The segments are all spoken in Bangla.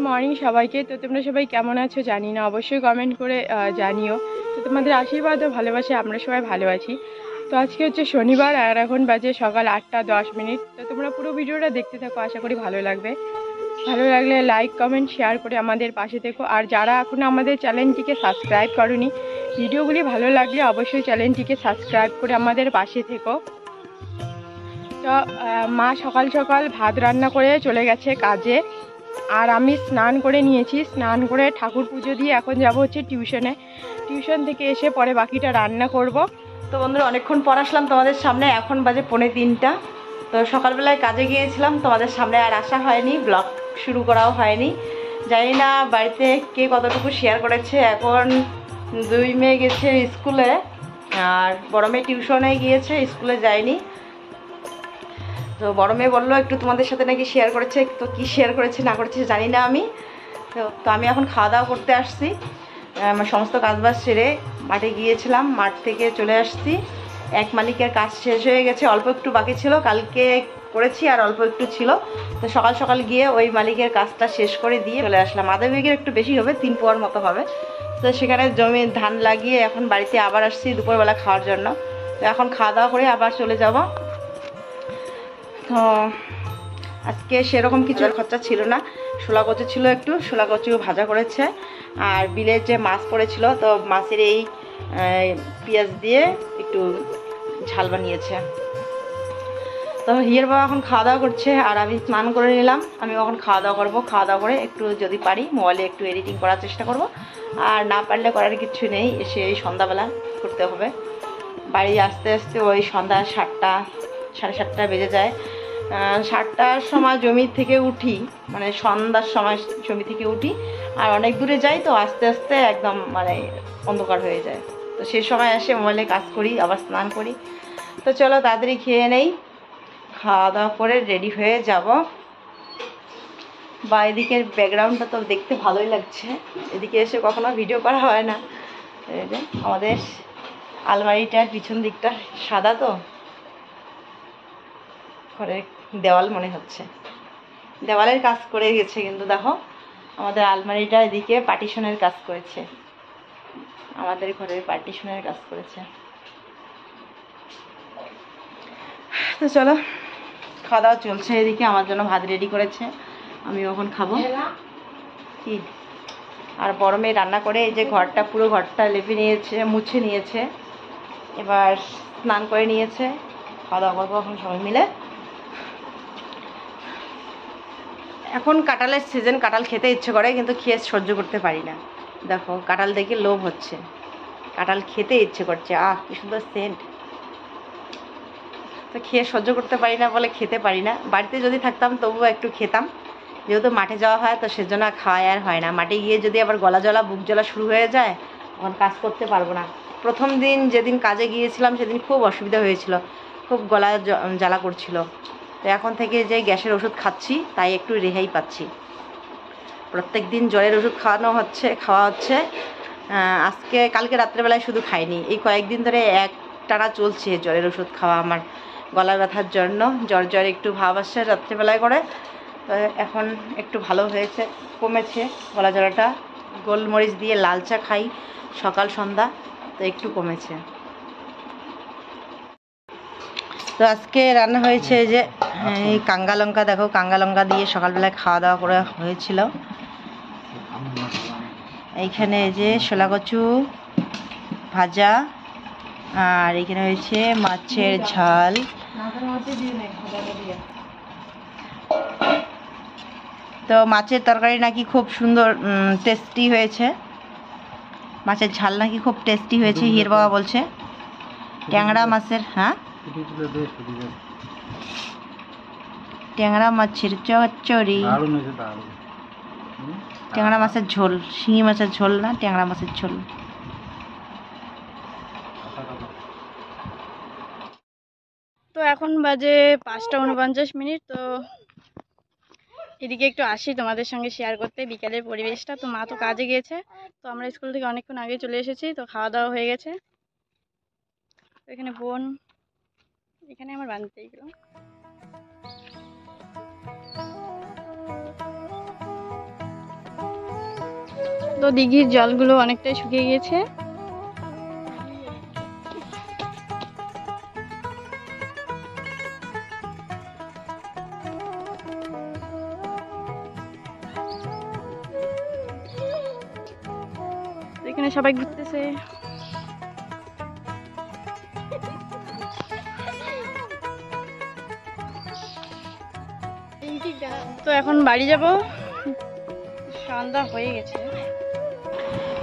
মর্নিং সবাইকে। তো তোমরা সবাই কেমন আছো জানি না, অবশ্যই কমেন্ট করে জানিও। তো তোমাদের আশীর্বাদ ও ভালোবাসে আমরা সবাই ভালো আছি। তো আজকে হচ্ছে শনিবার আর এখন বাজে সকাল 8টা 10 মিনিট। তো তোমরা পুরো ভিডিওটা দেখতে থাকো, আশা করি ভালো লাগবে। ভালো লাগলে লাইক কমেন্ট শেয়ার করে আমাদের পাশে থেকো। আর যারা এখনও আমাদের চ্যানেলটিকে সাবস্ক্রাইব করোনি, ভিডিওগুলি ভালো লাগলে অবশ্যই চ্যানেলটিকে সাবস্ক্রাইব করে আমাদের পাশে থেকো। তো মা সকাল সকাল ভাত রান্না করে চলে গেছে কাজে, আর আমি স্নান করে নিয়েছি। স্নান করে ঠাকুর পুজো দিয়ে এখন যাব হচ্ছে টিউশনে। টিউশন থেকে এসে পরে বাকিটা রান্না করব। তো বন্ধুরা, অনেকক্ষণ পর আসলাম তোমাদের সামনে। এখন বাজে 2:45। তো সকালবেলায় কাজে গিয়েছিলাম, তোমাদের সামনে আর আসা হয়নি, ব্লগ শুরু করাও হয়নি। জানি না বাড়িতে কে কতটুকু শেয়ার করেছে। এখন 2 মেয়ে গেছে স্কুলে, আর বড় মেয়ে টিউশনে গিয়েছে, স্কুলে যায়নি। তো বড় মেয়ে বললো একটু তোমাদের সাথে নাকি শেয়ার করেছে। তো কি শেয়ার করেছে না করেছে জানি না আমি। তো আমি এখন খাওয়া দাওয়া করতে আসছি। আমার সমস্ত কাজবাজ সেরে মাঠে গিয়েছিলাম, মাঠ থেকে চলে আসছি। এক মালিকের কাজ শেষ হয়ে গেছে, অল্প একটু বাকি ছিল, কালকে করেছি আর অল্প একটু ছিল। তো সকাল সকাল গিয়ে ওই মালিকের কাজটা শেষ করে দিয়ে চলে আসলাম। আধা বিঘের একটু বেশি হবে, 3 পোয়ার মতো হবে। তো সেখানে জমি ধান লাগিয়ে এখন বাড়িতে আবার আসছি দুপুরবেলা খাওয়ার জন্য। তো এখন খাওয়া দাওয়া করে আবার চলে যাব। তো আজকে সেরকম কিছু খরচা ছিল না। শোলা কচু ছিল, একটু শোলা কচু ভাজা করেছে, আর বিলের যে মাছ পড়েছিল, তো মাছের এই পেঁয়াজ দিয়ে একটু ঝাল বানিয়েছে। তো হিয়ের বাবা এখন খাওয়া দাওয়া করছে, আর আমি স্নান করে নিলাম। আমি এখন খাওয়া দাওয়া করবো। খাওয়া দাওয়া করে একটু যদি পারি মোবাইলে একটু এডিটিং করার চেষ্টা করব, আর না পারলে করার কিছু নেই, এসে এই সন্ধ্যাবেলা করতে হবে। বাড়ি আসতে আসতে ওই সন্ধ্যা 7টা 7:30 বেজে যায়। 7টার সময় জমি থেকে উঠি, মানে সন্ধ্যার সময় জমি থেকে উঠি, আর অনেক দূরে যাই, তো আস্তে আস্তে একদম মানে অন্ধকার হয়ে যায়। তো সেই সময় এসে মোবাইলে কাজ করি, আবার স্নান করি। তো চলো তাড়াতাড়ি খেয়ে নেই, খাওয়া দাওয়া করে রেডি হয়ে যাব। বা এদিকের ব্যাকগ্রাউন্ডটা তো দেখতে ভালোই লাগছে, এদিকে এসে কখনো ভিডিও করা হয় না। এই যে আমাদের আলমারিটার পিছন দিকটা সাদা, তো ঘরের দেওয়াল মনে হচ্ছে দেওয়ালের কাজ করে গেছে, কিন্তু দেখো আমাদের আলমারিটা এদিকে পার্টিশনের কাজ করেছে, আমাদের ঘরের পার্টিশনের কাজ করেছে। তো চলো, খাওয়া দাওয়া চলছে। এদিকে আমার জন্য ভাত রেডি করেছে, আমি এখন খাবো। কি আর বড় মেয়ে রান্না করে এই যে ঘরটা, পুরো ঘরটা লেপে নিয়েছে, মুছে নিয়েছে, এবার স্নান করে নিয়েছে। খাওয়া দাওয়া করবো এখন সবাই মিলে। এখন কাঁঠালের সিজন, কাঁঠাল খেতে ইচ্ছে করে, কিন্তু খেয়ে সহ্য করতে পারি না। দেখো কাঁঠাল দেখে লোভ হচ্ছে, কাঁঠাল খেতে ইচ্ছে করছে। কি সুন্দর সেন্ট। তো খেয়ে সহ্য করতে পারি না বলে খেতে পারি না। বাড়িতে যদি থাকতাম তবুও একটু খেতাম, যেহেতু মাঠে যাওয়া হয় তো সেজন্য খাওয়াই আর হয় না। মাঠে গিয়ে যদি আবার গলা জ্বলা বুক জ্বলা শুরু হয়ে যায়, তখন কাজ করতে পারবো না। প্রথম দিন যেদিন কাজে গিয়েছিলাম সেদিন খুব অসুবিধা হয়েছিল, খুব গলা জ্বালা করছিল। তো এখন থেকে যে গ্যাসের ওষুধ খাচ্ছি তাই একটু রেহাই পাচ্ছি। প্রত্যেক দিন জ্বরের ওষুধ খাওয়া হচ্ছে। আজকে কালকে রাত্রেবেলায় শুধু খাইনি, এই কয়েকদিন ধরে একটানা চলছে জ্বরের ওষুধ খাওয়া আমার, গলা ব্যথার জন্য। জ্বর জ্বর একটু ভাব আসছে রাত্রেবেলায় করে, তো এখন একটু ভালো হয়েছে, কমেছে গলা জ্বরাটা। গোলমরিচ দিয়ে লাল চা খাই সকাল সন্ধ্যা, তো একটু কমেছে। তো আজকে রান্না হয়েছে যে এই কাঙ্গা লঙ্কা, দেখো কাঙ্গা লঙ্কা দিয়ে সকালবেলায় খাওয়া দাওয়া করে হয়েছিল। এইখানে এই যে শোলা কচু ভাজা, আর এখানে হয়েছে মাছের ঝাল। তো মাছের তরকারি নাকি খুব সুন্দর টেস্টি হয়েছে, মাছের ঝাল নাকি খুব টেস্টি হয়েছে, হির বাবা বলছে। ট্যাংরা মাছের, হ্যাঁ ট্যাংরা মাছের চচ্চড়ি, ট্যাংরা মাছের ঝোল, শিঙি মাছের ঝোল না, ট্যাংরা মাছের ঝোল। তো এখন বাজে 5টা 49 মিনিট। তো এদিকে একটু আসি তোমাদের সঙ্গে শেয়ার করতে বিকালের পরিবেশটা। তো মা তো কাজে গিয়েছে, তো আমরা স্কুল থেকে অনেকক্ষণ আগে চলে এসেছি। তো খাওয়া দাওয়া হয়ে গেছে। এখানে বোন, এখানে আমার বান্ধবী গেল। তো দিঘির জলগুলো অনেকটাই শুকিয়ে গিয়েছে। এখানে সবাই ঘুরতেছে। তো এখন বাড়ি যাব, সন্ধ্যা হয়ে গেছে।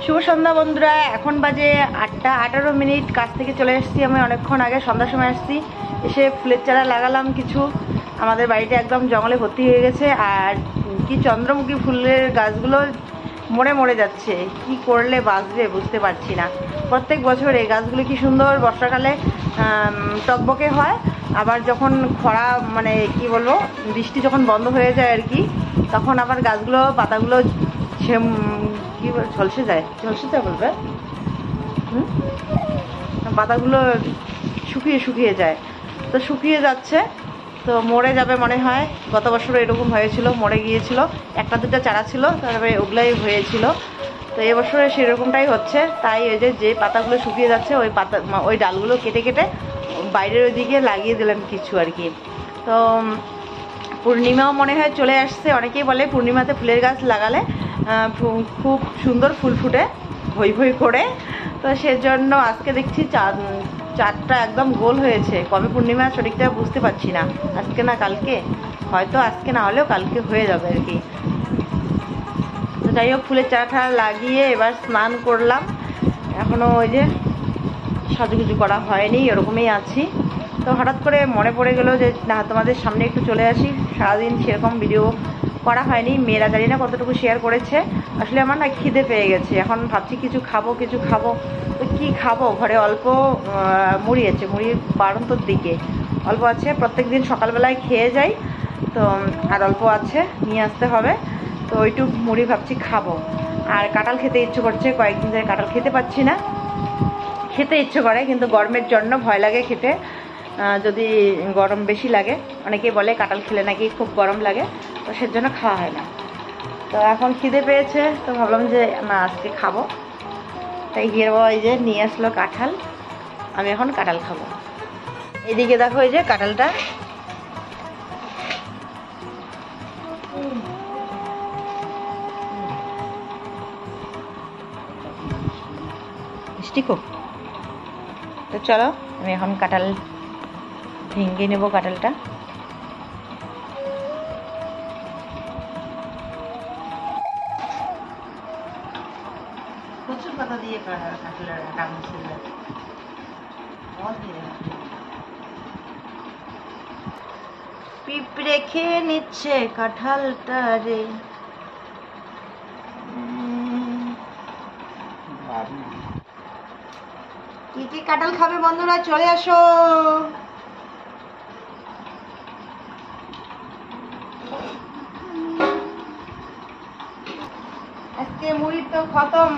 শুভ সন্ধ্যা বন্ধুরা, এখন বাজে 8টা 18 কাজ থেকে চলে এসেছি। আমি অনেকক্ষণ আগে সন্ধ্যার সময় আসছি, এসে ফুলের চারা লাগালাম কিছু। আমাদের বাড়িটা একদম জঙ্গলে ভর্তি হয়ে গেছে, আর কি চন্দ্রমুখী ফুলের গাছগুলো মরে মরে যাচ্ছে। কি করলে বাঁচবে বুঝতে পারছি না। প্রত্যেক বছর এই গাছগুলো কি সুন্দর বর্ষাকালে টকবকে হয়, আবার যখন খরা মানে কি বলবো বৃষ্টি যখন বন্ধ হয়ে যায় আর কি, তখন আবার গাছগুলো পাতাগুলো কি ঝলসে যায় বলবে, পাতাগুলো শুকিয়ে শুকিয়ে যায়। তো শুকিয়ে যাচ্ছে, তো মরে যাবে মনে হয়। গত বছরও এরকম হয়েছিল, মরে গিয়েছিল। একটা দুটো চারা ছিল, তারপরে ওগুলাই হয়েছিল। তো এবছরে সেরকমটাই হচ্ছে। তাই ওই যে পাতাগুলো শুকিয়ে যাচ্ছে, ওই ডালগুলো কেটে কেটে বাইরের ওইদিকে লাগিয়ে দিলাম কিছু আর কি। তো পূর্ণিমাও মনে হয় চলে আসছে। অনেকেই বলে পূর্ণিমাতে ফুলের গাছ লাগালে খুব সুন্দর ফুল ফুটে ভই ভই করে। তো সেজন্য আজকে দেখছি চাঁদটা একদম গোল হয়েছে। কবে পূর্ণিমা সঠিকটা বুঝতে পারছি না, আজকে না কালকে, হয়তো আজকে না হলেও কালকে হয়ে যাবে আর কি। তো যাই হোক, ফুলের চারাটা লাগিয়ে এবার স্নান করলাম। এখনও ওই যে সাজুগুজু করা হয়নি, এরকমই আছি। তো হঠাৎ করে মনে পড়ে গেল যে না, তোমাদের সামনে একটু চলে আসি। সারাদিন সেরকম ভিডিও করা হয়নি, মেয়েরা জানি না কতটুকু শেয়ার করেছে। আসলে আমার না খিদে পেয়ে গেছে, এখন ভাবছি কিছু খাবো। তো কী খাবো, ঘরে অল্প মুড়ি আছে, মুড়ি বাড়ন্তর দিকে অল্প আছে, প্রত্যেক দিন সকালবেলায় খেয়ে যাই। তো আর অল্প আছে, নিয়ে আসতে হবে। তো ওইটুক মুড়ি ভাবছি খাবো। আর কাঁঠাল খেতে ইচ্ছে করছে, কয়েকদিন ধরে কাঁঠাল খেতে পাচ্ছি না। খেতে ইচ্ছে করে, কিন্তু গরমের জন্য ভয় লাগে খেতে, যদি গরম বেশি লাগে। অনেকেই বলে কাঁঠাল খেলে নাকি খুব গরম লাগে, তো সেজন্য খাওয়া হয় না। তো এখন খিদে পেয়েছে, তো ভাবলাম যে না আজকে খাবো। তাই গিয়ে এই যে নিয়ে আসলো কাঁঠাল, আমি এখন কাঁঠাল খাবো। এদিকে দেখো এই যে কাঁঠালটা, মিষ্টি খুব। তো চলো আমি এখন কাঁঠাল ভেঙে নেব কাঁঠালটা। প্রচুর পাতা দিয়ে কাঁঠালের আটা মুছিল, পিঁপড়ে খেয়ে নিচ্ছে কাঁঠালটা রে। কি কি কাঁঠাল খাবে বন্ধুরা, চলে আসো। আজকে মুড়ি তো খতম,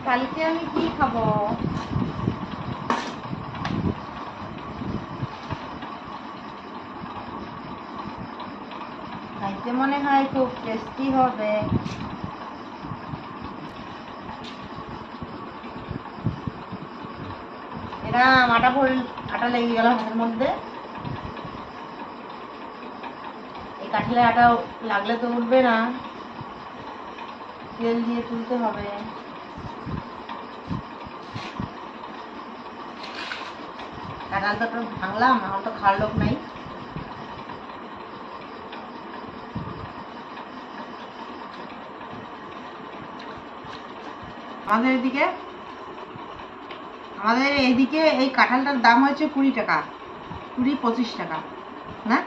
কালকে আমি কি খাবো? খাইতে মনে হয় খুব টেস্টি হবে। এরা আটা লেগে গেল হাতের মধ্যে। এই কাঠিলে আটা লাগলে তো উঠবে না, তেল দিয়ে তুলতে হবে। কাঁঠালটা তো ভাঙলাম, এখন তো খাওয়ার লোক নাই। আমাদের এইদিকে এই কাঁঠালটার দাম হয়েছে 20 টাকা, 20-25 টাকা না,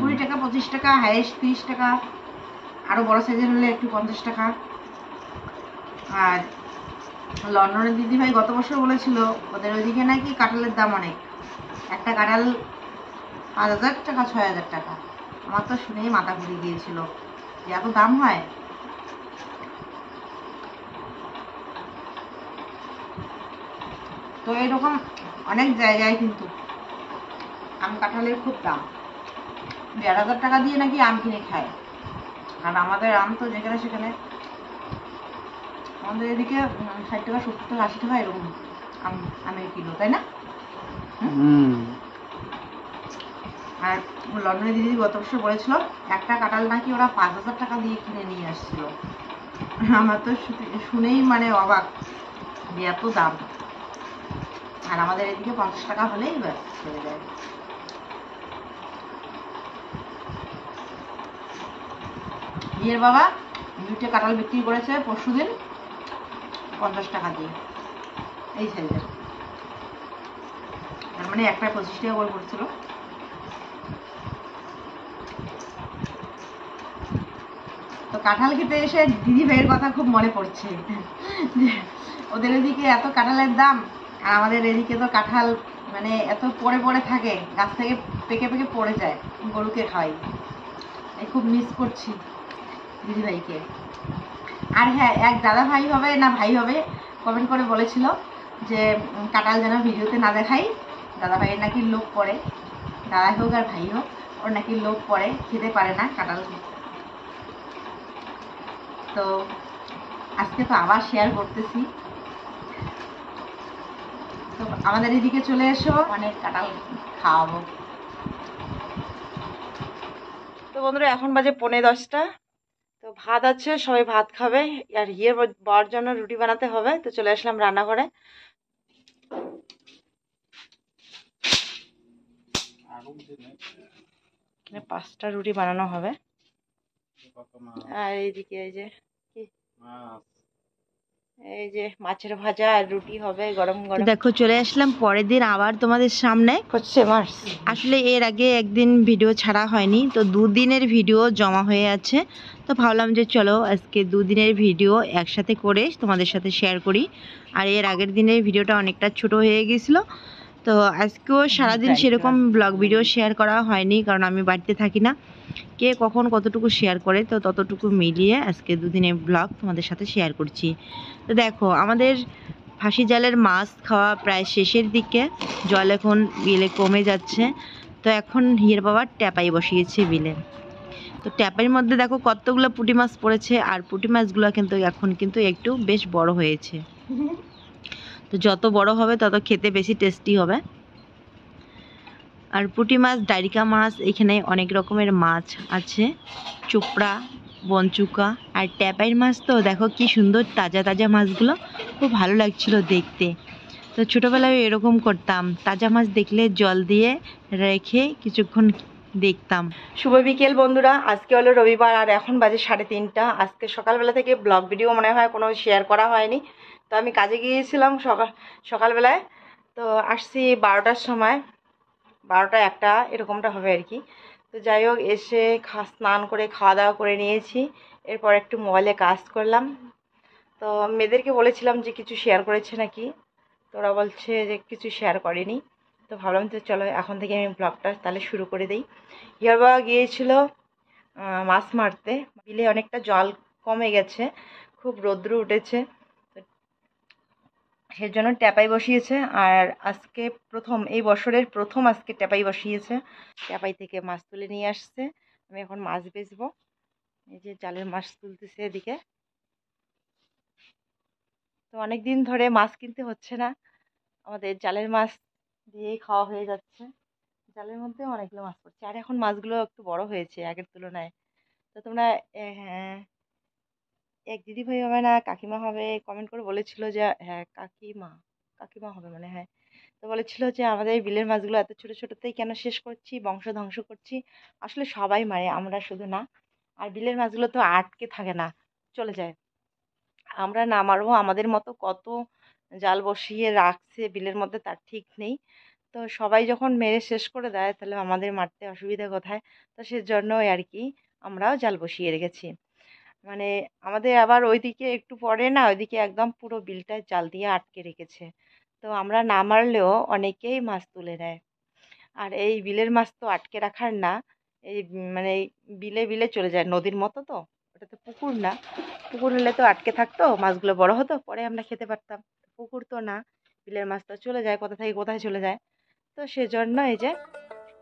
20 টাকা 25 টাকা, হাইয়েস্ট 30 টাকা, আরো বড় সাইজের হলে একটু 50 টাকা। আর লন্ডনের দিদিভাই গত বছর বলেছিল ওদের ওইদিকে নাকি কাঁঠালের দাম অনেক, একটা কাঁঠাল 5,000 টাকা 6,000 টাকা। আমার তো শুনেই মাথা ঘুরে গিয়েছিল যে এত দাম হয়। তো এরকম অনেক জায়গায় কিন্তু আম কাঁঠালের খুব দাম, 1,500 টাকা দিয়ে নাকি আম কিনে খায়। আর আমাদের আম তো যেখানে সেখানে আমাদের এদিকে 60 টাকা 70 টাকা 80 টাকা এরকম আমের কিলো, তাই না? আর লন্ডনে দিদি গত বছর বলেছিল একটা কাঁঠাল নাকি ওরা 5,000 টাকা দিয়ে কিনে নিয়ে আসছিল। আমার তো শুনেই মানে অবাক যে এত দাম। আর আমাদের এদিকে 50 টাকা হলেই ব্যাস চলে যায়। বিয়ের বাবা 2টে কাঁঠাল বিক্রি করেছে পরশুদিন 50 টাকা দিয়ে, এই সাইজের। তার মানে একটা 25 টাকা করে পড়ছিল। তো কাঁঠাল খেতে এসে দিদি ভাইয়ের কথা খুব মনে পড়ছে যে ওদের এদিকে এত কাঁঠালের দাম, আর আমাদের এদিকে তো কাঁঠাল মানে এত পড়ে পড়ে থাকে, গাছ থেকে পেকে পেকে পড়ে যায়, গরুকে খাওয়াই। খুব মিস করছি দিদি ভাইকে। আর হ্যাঁ, এক দাদা ভাই হবে না ভাই হবে কমেন্ট করে বলেছিল যে কাঁঠাল যেন ভিডিওতে না দেখাই, দাদা ভাইয়ের নাকি লোভ পড়ে, দাদা হোক আর ভাই হোক ওর নাকি লোভ পড়ে, খেতে পারে না কাঁঠাল। তো আজকে তো আবার শেয়ার করতেছি। তো আমাদের এদিকে চলে এসো, অনেক কাঁঠাল খাওয়াবো। তো বন্ধুরা এখন বাজে 10:45। তো ভাত আছে, সবাই ভাত খাবে, আর হিয়ের বর জন্য রুটি বানাতে হবে। তো চলে আসলাম রান্নাঘরে। 5টা রুটি বানানো হবে। আর এইদিকে এই যে মাছের ভাজা আর রুটি হবে গরম গরম। দেখো চলে আসলাম পরের দিন আবার তোমাদের সামনে। হচ্ছে মাছ, আসলে এর আগে একদিন ভিডিও ছাড়া হয়নি, তো 2 দিনের ভিডিও জমা হয়ে আছে। তো ভাবলাম যে চলো আজকে 2 দিনের ভিডিও একসাথে করে তোমাদের সাথে শেয়ার করি। আর এর আগের দিনের ভিডিওটা অনেকটা ছোট হয়ে গেছিলো, তো আজকেও সারাদিন সেরকম ব্লগ ভিডিও শেয়ার করা হয়নি, কারণ আমি বাড়িতে থাকি না। কে কখন কতটুকু শেয়ার করে, তো ততটুকু মিলিয়ে আজকে 2 দিনের ব্লগ তোমাদের সাথে শেয়ার করছি। তো দেখো আমাদের ফাঁসি জালের মাছ খাওয়া প্রায় শেষের দিকে, জল এখন বিলে কমে যাচ্ছে। তো এখন হিয়ের বাবা ট্যাপাই বসিয়েছে বিলে। তো ট্যাপাইয়ের মধ্যে দেখো কতগুলো পুঁটি মাছ পড়েছে, আর পুঁটি মাছগুলো কিন্তু এখন কিন্তু একটু বেশ বড় হয়েছে। তো যত বড় হবে তত খেতে বেশি টেস্টি হবে। আর পুঁটি মাছ, ডাইরিকা মাছ, এখানে অনেক রকমের মাছ আছে, চোপড়া, বনচুকা আর ট্যাপাইয়ের মাছ। তো দেখো কি সুন্দর তাজা তাজা মাছগুলো, খুব ভালো লাগছিল দেখতে। তো ছোটোবেলায় এরকম করতাম, তাজা মাছ দেখলে জল দিয়ে রেখে কিছুক্ষণ দেখতাম। শুভ বিকেল বন্ধুরা, আজকে হলো রবিবার আর এখন বাজে 3:30। আজকে সকালবেলা থেকে ব্লগ ভিডিও মনে হয় কোনো শেয়ার করা হয়নি। তো আমি কাজে গিয়েছিলাম সকালবেলায়, তো আসছি 12টার সময়, 12টা 1টা এরকমটা হবে আর কি। তো যাই হোক এসে স্নান করে খাওয়া দাওয়া করে নিয়েছি, এরপর একটু মোবাইলে কাজ করলাম। তো মেয়েদেরকে বলেছিলাম যে কিছু শেয়ার করেছে নাকি, তো ওরা বলছে যে কিছু শেয়ার করেনি। তো ভাবলাম তো চলো এখন থেকে আমি ব্লগটা তাহলে শুরু করে দিই। হিয়ার বাবা গিয়েছিল মাছ মারতে, বিলে অনেকটা জল কমে গেছে, খুব রৌদ্র উঠেছে, সেজন্য ট্যাপাই বসিয়েছে। আর আজকে এই বছরের প্রথম আজকে ট্যাপাই বসিয়েছে, ট্যাপাই থেকে মাছ তুলে নিয়ে আসছে। আমি এখন মাছ বেচবো, এই যে জালের মাছ তুলতেছে এদিকে। তো অনেক দিন ধরে মাছ কিনতে হচ্ছে না, আমাদের জালের মাছ দিয়েই খাওয়া হয়ে যাচ্ছে। জালের মধ্যে অনেকগুলো মাছ পড়ছে, আর এখন মাছগুলো একটু বড় হয়েছে আগের তুলনায়। তো তোমরা হ্যাঁ, এক দিদি ভাই হবে না কাকিমা হবে কমেন্ট করে বলেছিল যে হ্যাঁ কাকিমা হবে মানে, হ্যাঁ। তো বলেছিল যে আমাদের এই বিলের মাছগুলো এত ছোট ছোটতেই কেন শেষ করছি, বংশ ধ্বংস করছি। আসলে সবাই মারে, আমরা শুধু না। আর বিলের মাছগুলো তো আটকে থাকে না, চলে যায়। আমরা না মারবো, আমাদের মতো কত জাল বসিয়ে রাখছে বিলের মধ্যে তার ঠিক নেই। তো সবাই যখন মেরে শেষ করে দেয় তাহলে আমাদের মারতে অসুবিধা কোথায়। তো সেজন্যই আর কি আমরাও জাল বসিয়ে রেখেছি। মানে আমাদের আবার ওইদিকে একটু পরে না, ওইদিকে একদম পুরো বিলটায় জাল দিয়ে আটকে রেখেছে। তো আমরা না মারলেও অনেকেই মাছ তুলে নেয়। আর এই বিলের মাছ তো আটকে রাখার না, এই মানে বিলে বিলে চলে যায়, নদীর মতো তো, ওটা তো পুকুর না। পুকুর হলে তো আটকে থাকতো, মাছগুলো বড় হতো, পরে আমরা খেতে পারতাম। পুকুর তো না, বিলের মাছ তো চলে যায়, কোথা থেকে কোথায় চলে যায়। তো সেজন্য এই যে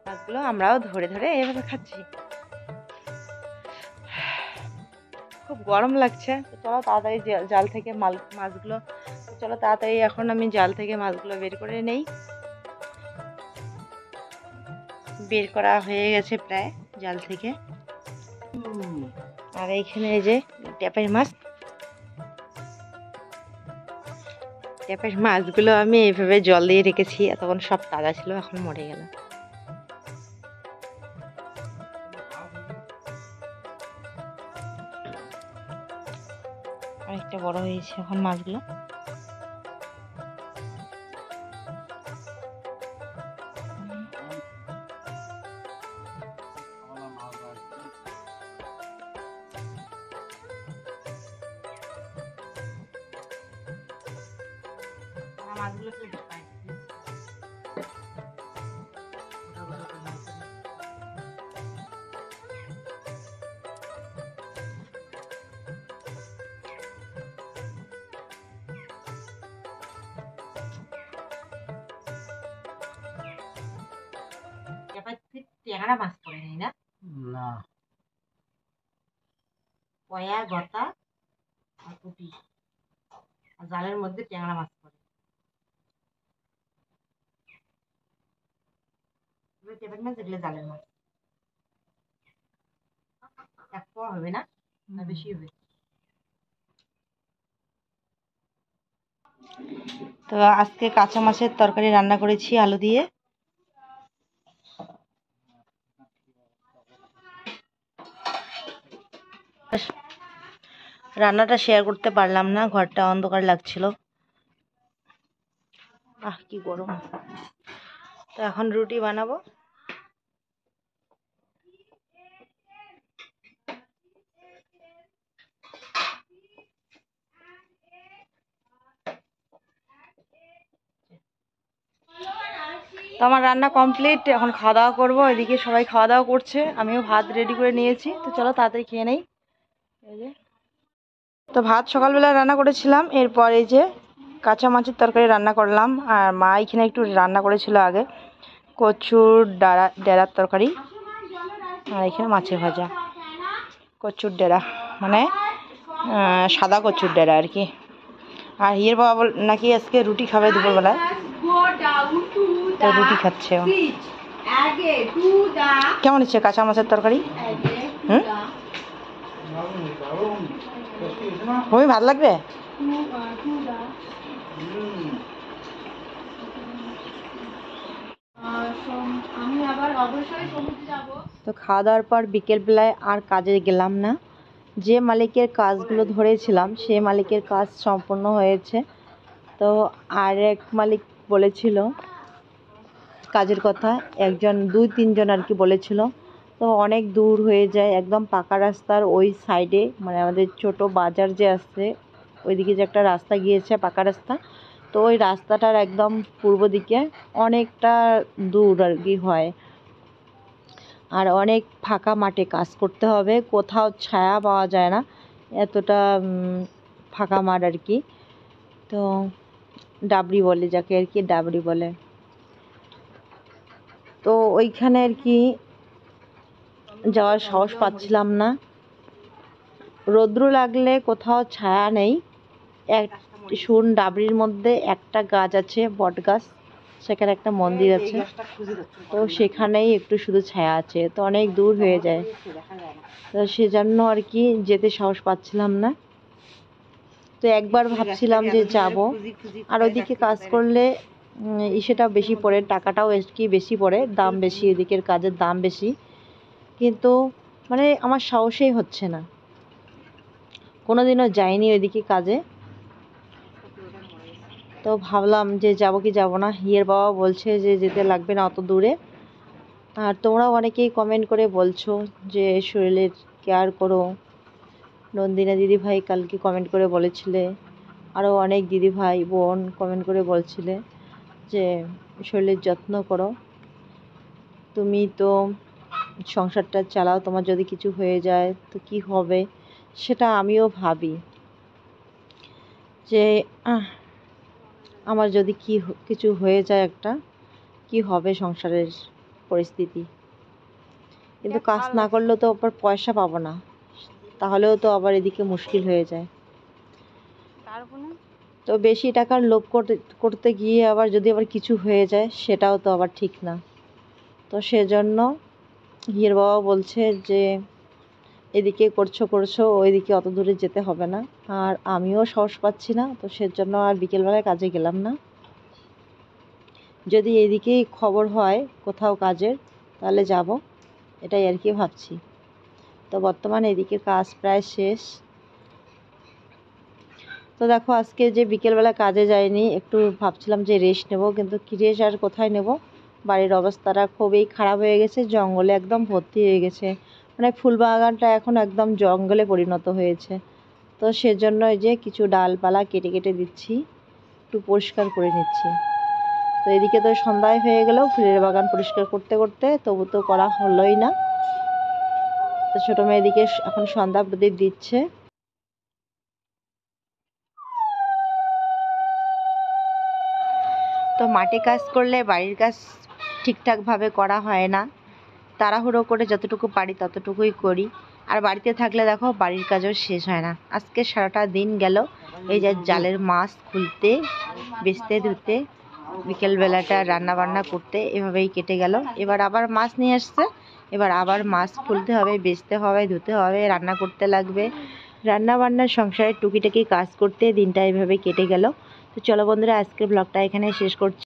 মাছগুলো আমরাও ধরে ধরে এভাবে খাচ্ছি। খুব খুব গরম লাগছে। তো চলো তাড়াতাড়ি জাল থেকে মাছগুলো, তো চলো তাড়াতাড়ি এখন আমি জাল থেকে মাছগুলো বের করে নেই। বের করা হয়ে গেছে প্রায় জাল থেকে। আর এইখানে এই যে ট্যাপের মাছ, ট্যাপের মাছগুলো আমি এইভাবে জল দিয়ে রেখেছি, তখন সব তাজা ছিল, এখন মরে গেল। অনেকটা বড় হয়েছে এখন মাছগুলো। ট্যাংরা মাছ পড়ে নেই না, পয়া গতা আর পুঁটি, আর জালের মধ্যে ট্যাংরা মাছ পড়ে। টেপের মাছ যেগুলো জালের মাছ, এক পোয়া হবে না, বেশি হবে। তো আজকে কাঁচা মাছের তরকারি রান্না করেছি আলু দিয়ে। রান্নাটা শেয়ার করতে পারলাম না, ঘরটা অন্ধকার লাগছিল। কি গরম। তো এখন রুটি বানাবো। তো আমার রান্না কমপ্লিট, এখন খাওয়া দাওয়া করবো। এদিকে সবাই খাওয়া দাওয়া করছে, আমিও ভাত রেডি করে নিয়েছি। তো চলো তাড়াতাড়ি খেয়ে নেই। এই যে তো ভাত সকালবেলা রান্না করেছিলাম, এরপর এই যে কাঁচা মাছের তরকারি রান্না করলাম। আর মা এখানে একটু রান্না করেছিল আগে, কচুর ডেরার তরকারি, আর এখানে মাছের ভাজা। কচুর ডেরা মানে সাদা কচুর ডেরা আর কি। আর হিয়ের বাবা নাকি আজকে রুটি খাবে দুপুরবেলায়, তো রুটি খাচ্ছে ও। কেমন হচ্ছে কাঁচা মাছের তরকারি? খুবই ভালো লাগবে। তো খাওয়া দাওয়ার পর বিকেলবেলায় আর কাজে গেলাম না। যে মালিকের কাজগুলো ধরেছিলাম সেই মালিকের কাজ সম্পূর্ণ হয়েছে। তো আর এক মালিক বলেছিল কাজের কথা, একজন 2-3 জন আর কি বলেছিল। তো অনেক দূর হয়ে যায়, একদম পাকা রাস্তার ওই সাইডে, মানে আমাদের ছোট বাজার যে আছে ওইদিকে যে একটা রাস্তা গিয়েছে পাকা রাস্তা, তো ওই রাস্তাটার একদম পূর্ব দিকে অনেকটা দূর আর কি হয়। আর অনেক ফাঁকা মাঠে কাজ করতে হবে, কোথাও ছায়া পাওয়া যায় না, এতটা ফাঁকা মাঠ আর কি। তো ডাবরি বলে যাকে আর কি, ডাবরি বলে। তো ওইখানে আর কি যাওয়ার সাহস পাচ্ছিলাম না, রৌদ্র লাগলে কোথাও ছায়া নেই। ডাবরির মধ্যে একটা গাছ আছে, বট গাছ, সেখানে একটা মন্দির আছে, তো সেখানেই একটু শুধু ছায়া আছে, তো অনেক দূর হয়ে যায়। তো সেজন্য আর কি যেতে সাহস পাচ্ছিলাম না। তো একবার ভাবছিলাম যে যাব, আর ওইদিকে কাজ করলে সেটা বেশি পড়ে, টাকাটাও কি বেশি পড়ে, দাম বেশি, এদিকের কাজের দাম বেশি, কিন্তু মানে আমার সাহসই হচ্ছে না, কোনোদিনও যাইনি ওইদিকে কাজে। তো ভাবলাম যে যাব কি যাব না। হিয়ের বাবা বলছে যে যেতে লাগবে না অত দূরে। আর তোমরাও অনেকেই কমেন্ট করে বলছো যে শরীরের কেয়ার করো, নন্দিনা দিদিভাই কালকে কমেন্ট করে বলেছিলে, আরও অনেক দিদিভাই বোন কমেন্ট করে বলছিলে যে শরীরের যত্ন করো, তুমি তো সংসারটা চালাও, তোমার যদি কিছু হয়ে যায় তো কি হবে, সেটা আমিও ভাবি যে আমার যদি কিছু হয়ে যায় একটা, কি হবে সংসারের পরিস্থিতি। কিন্তু কাজ না করলে তো আবার পয়সা পাবো না, তাহলেও তো আবার এদিকে মুশকিল হয়ে যায়। তারপরে তো বেশি টাকার লোভ করতে গিয়ে আবার যদি আবার কিছু হয়ে যায় সেটাও তো আবার ঠিক না। তো সেজন্য হিয়ের বাবা বলছে যে এদিকে করছো ওইদিকে অত দূরে যেতে হবে না, আর আমিও সাহস পাচ্ছি না, তো সেজন্য আর বিকেলবেলায় কাজে গেলাম না। যদি এদিকেই খবর হয় কোথাও কাজের তাহলে যাব, এটাই আর কি ভাবছি। তো বর্তমানে এদিকে কাজ প্রায় শেষ। তো দেখো আজকে যে বিকেলবেলা কাজে যাইনি, একটু ভাবছিলাম যে রেস্ট নেব, কিন্তু কি রেস্ট আর কোথায় নেব, বাড়ির অবস্থাটা খুবই খারাপ হয়ে গেছে, জঙ্গলে একদম ভর্তি হয়ে গেছে, মানে ফুল বাগানটা এখন একদম জঙ্গলে পরিণত হয়েছে। তো সেজন্য এই যে কিছু ডালপালা কেটে কেটে দিচ্ছি, একটু পরিষ্কার করে নিচ্ছি। তো এদিকে তো সন্ধ্যায় হয়ে গেলেও ফুলের বাগান পরিষ্কার করতে করতে তবু তো করা হলোই না। তো ছোটো মেয়ে এদিকে এখন সন্ধ্যা প্রদীপ দিচ্ছে। তো মাঠে কাজ করলে বাড়ির কাজ ঠিকঠাকভাবে করা হয় না, তাড়াহুড়ো করে যতটুকু পারি ততটুকুই করি। আর বাড়িতে থাকলে দেখো বাড়ির কাজও শেষ হয় না। আজকে সারাটা দিন গেল এই যে জালের মাছ খুলতে, বেচতে ধুতে, বিকেলবেলাটা রান্না বান্না করতে, এভাবেই কেটে গেল। এবার আবার মাছ নিয়ে আসছে, এবার আবার মাছ খুলতে হবে, বেচতে হবে, ধুতে হবে, রান্না করতে লাগবে। রান্না বান্নার সংসারের টুকিটাকি কাজ করতে দিনটা এভাবে কেটে গেল। তো চলো বন্ধুরা, আজকের ব্লগটা এখানে শেষ করছি।